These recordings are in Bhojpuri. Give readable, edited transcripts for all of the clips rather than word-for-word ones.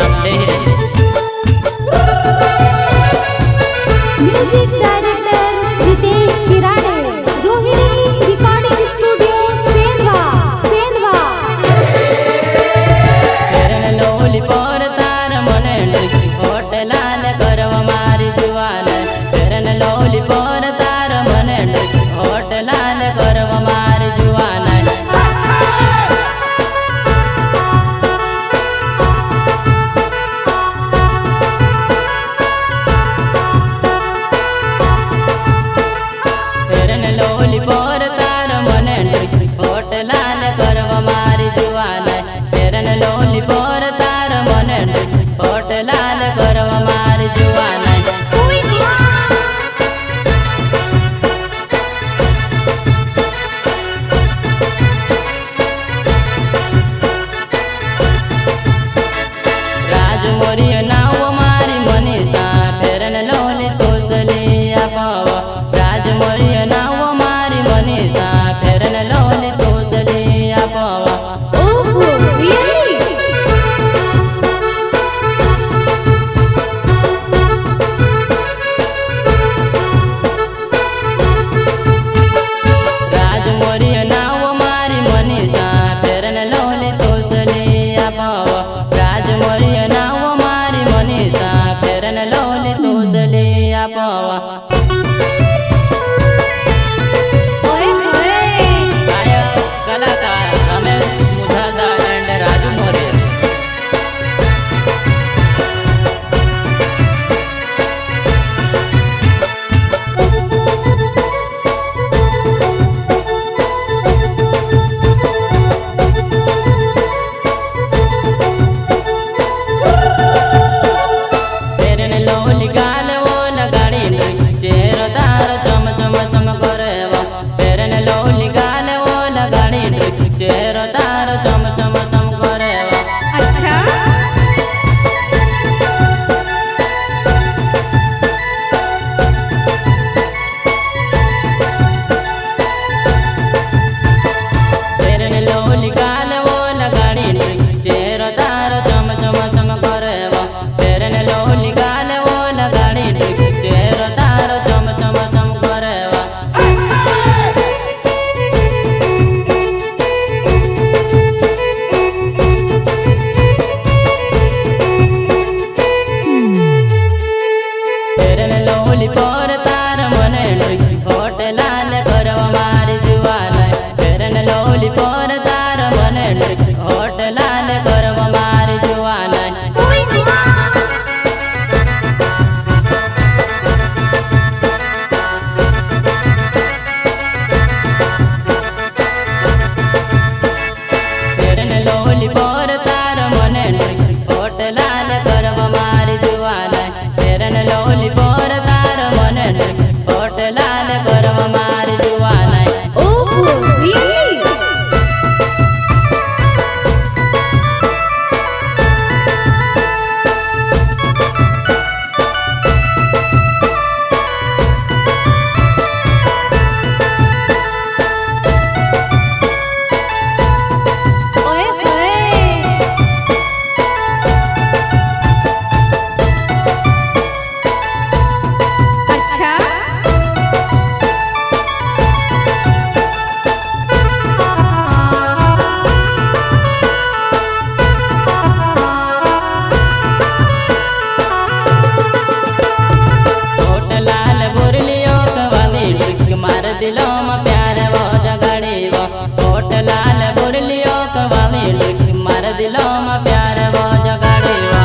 नाम दे music director Ritesh Kirade, Rohini recording studio Sendhwa Sendhwa. फेरन लोली पर तार मने होटलाल करव मारी जुवान। फेरन लोली पर तार मने होटलाल करव मारी जुवान। फेरन लोली पर तार मने होटलाल करव मारी जुवान। फेरन लोली पर तार मने होटलाल करव मारी जुवान। राज मोरिय नाव मारी मनीषा फेरन लोली तोसली आपाव। राज मोरिय नाव मारी मनीषा फेरन लोली तोसली आपाव। ओहो रियली। राज मोरिय नाव मारी मनीषा फेरन लोली तोसली आपाव। राज मोरिय नाव मारी मनीषा फेरन लोली तोसली आपाव। ओए ओए। गायक कलाकार रमेश मुधादार एंड राजू मोरे। फेरन लोली गाल वो लगाड़ी चेहरा तार चम चम चम करेवा। फेरन लोली गाल वो लगाड़ी चेहरा तार चम चम चम करेवा। अच्छा। फेरन लोली गाल वो लगाड़ी चेहरा तार चम चम चम करेवा। फेरन लोली गाल वो लगाड़ी चेहरा तार चम चम चम करेवा। फेरन लोली पर तार मने होटलाल करव मारी जुवान। फेरन लोली पर तार मने होटलाल करव मारी जुवान। फेरन लोली पर तार मने होटलाल करव मारी जुवान। फेरन लोली पर तार मने होटलाल करव मारी जुवान। ओहो रियली। ओए ओए। अच्छा। होटलाल बुरलियो कवाली मार दिलो में प्यार वो जगाड़ी वो। होटलाल बुरलियो कवाली मार दिलो में प्यार वो जगाड़ी वो।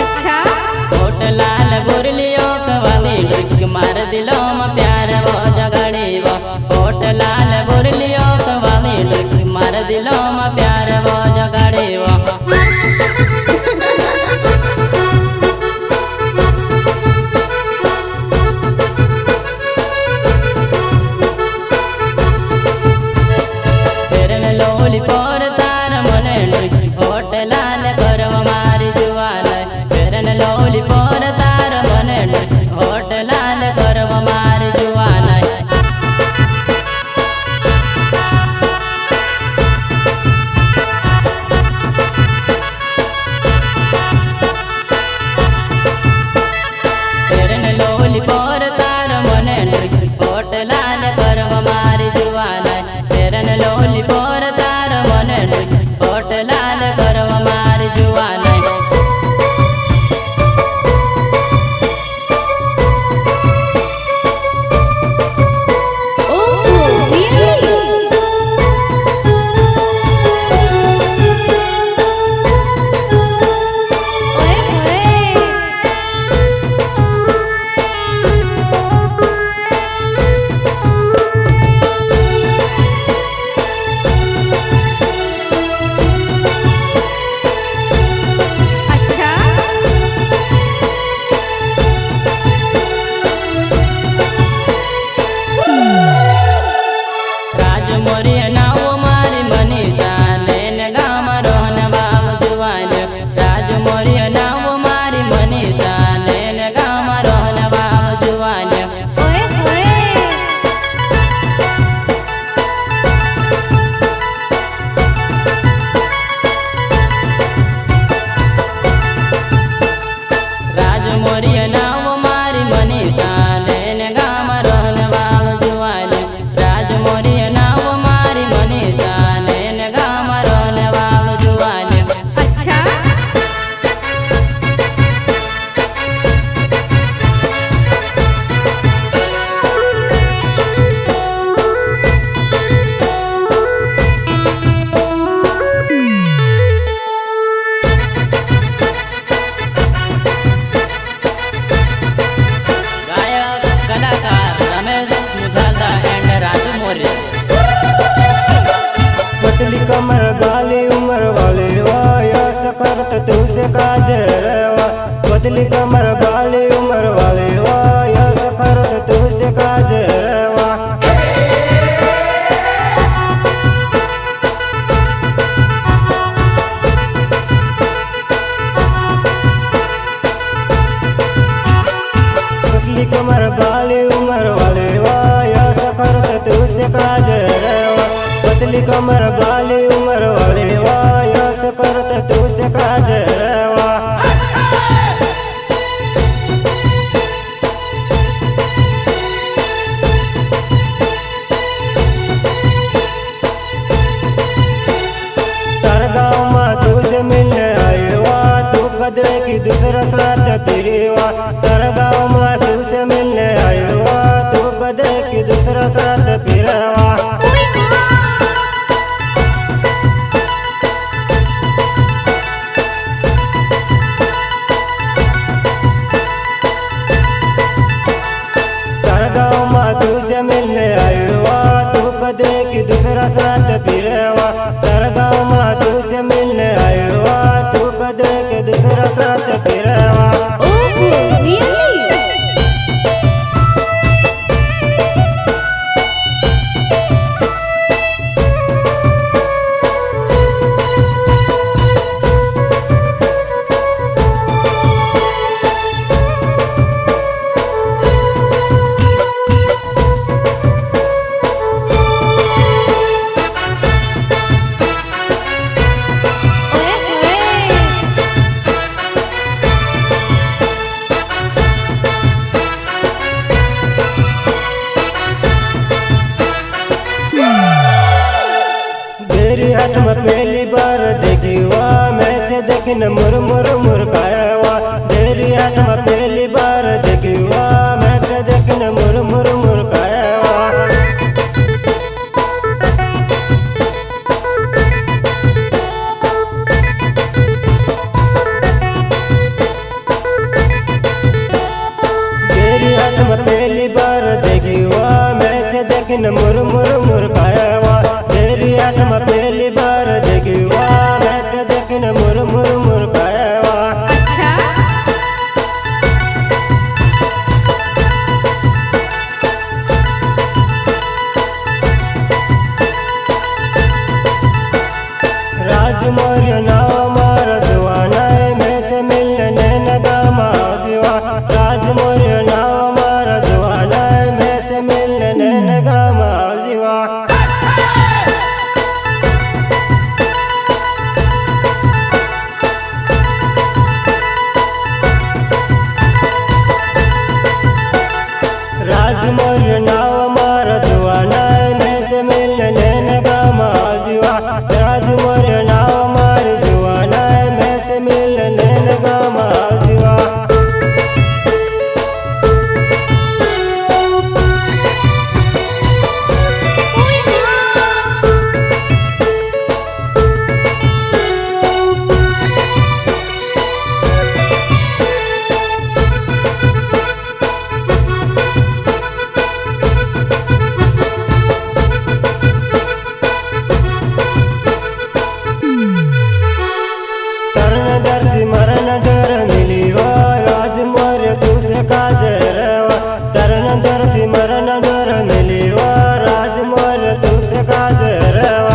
अच्छा। होटलाल बुरलियो कवाली मार दिलो में प्यार वो जगाड़ी वो। होटलाल बुरलियो कवाली मार दिलो में प्यार वो जगाड़ी वो। फेरन लोली पर तार मने होटलाल करव मारी जुवान। फेरन लोली पर तार मने होटलाल करव कमर बाली उमर वाली वायस करत तू से काज रेवा तार गाँव में तू से मिलने आईवा तू कदे की दूसरा साथ फिरीवा तार गाँव में तू से मिलने आईवा तू कदे की दूसरा साथ फिरवा से मिलने आयुवा तू कदे की दूसरा साथ फिरेवा तार गाँव में तू से मिलने आयुवा तू कदे की दूसरा साथ फिरेवा हाथ में पहली बार देखीवा मैं से देखन मुर मुर मुरकायावा तेरी हाथ में पहली बार देखीवा मैं से देखन मुर मुर मुरकायावा तेरी हाथ में पहली बार देखीवा मैं से देखन मुर मुर मुरकायावा तेरी हाथ में पहली बार देखीवा मैं के देखन मुर मुर मुरकायावा अच्छा राजमौर्य नाव मार जुआना मैं से मिलने नगामा जीवा राजमौर्य नाव मार जुआना मैं से मिलने नगामा जीवा राजमौर्य नाव मार जुआना मैं से मिलने नगामा जीवा राजमौर्य नाव मार जुआना मैं से मिलने नगामा जीवा दर्शी मरण जर मिलीवा राजमौर्य तू से काज रेवा तरण दर्शी मरण जर मिलीवा राजमौर्य तू से काज रेवा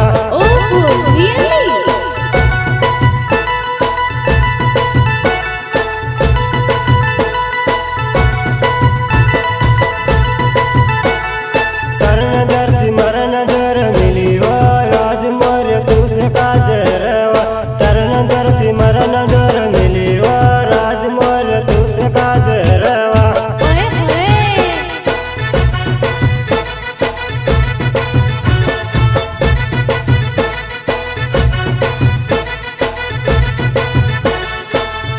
तरण दर्शी मरण जर मिलीवा राजमौर्य तू से काज रेवा तरण दर्शी मरण जर मिलीवा राजमौर्य तू से काज रेवा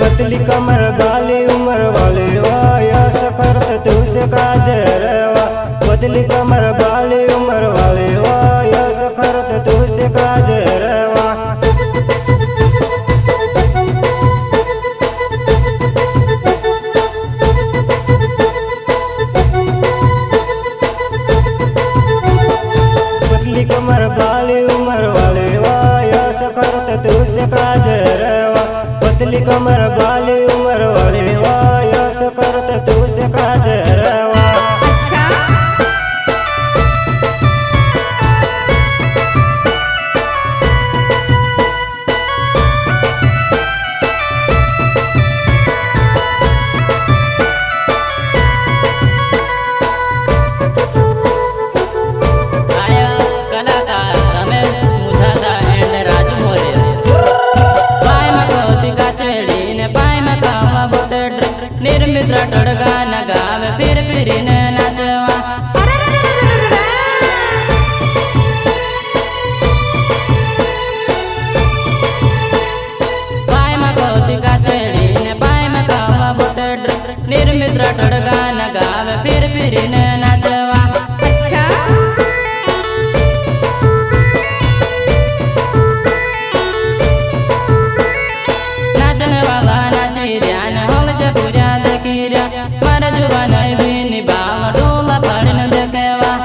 पतली कमर बाली उम्र वाली वायस करत तू से काज रेवा पतली कमर बाली उम्र वाली वायस करत तू से काज रेवा पतली कमर बाली उम्र वाली वायस करत तू से काज रेवा पतली कमर बाली उम्र वाली वायस करत तू से काज रेवा પહેરીને નાચવા. अच्छा નાચને વાલા નાચી રહ્યા ને હોલશે પૂર્યા દેખી રહ્યા. મારા જુવાન બીની બાલ ડોલા પાડીને દેખાવા.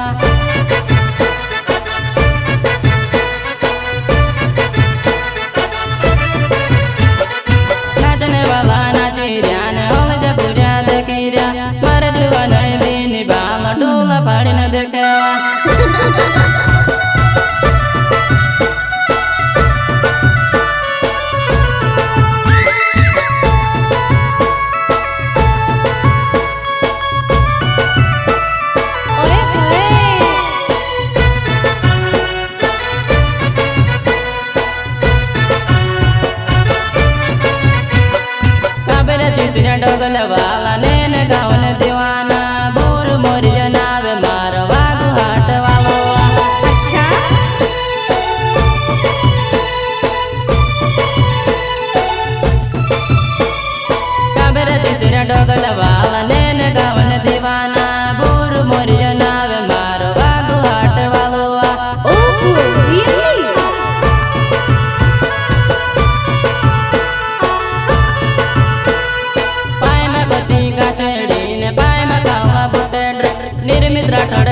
નાચને વાલા નાચી રહ્યા ને હોલશે પૂર્યા દેખી રહ્યા. મારા જુવાન બીની બાલ ડોલા પાડીને દેખાવા. ओए होए કાબેર ચિત્રે ડોગલ વાલા ને ગાવન દીવાના. બોર મોરિયા નાવે મારો વાગુ હાટ વાલો. अच्छा કાબેર ચિત્રે ડોગલ વાલા ને ગાવન દીવાના. બોર મોરિયા નાવે મારો વાગુ હાટ વાલો. ओह रियली પાયમાં ગતિ ગાચડી ને પાયમાં કાળા બુટેડ નિર્મિત રાઠોડ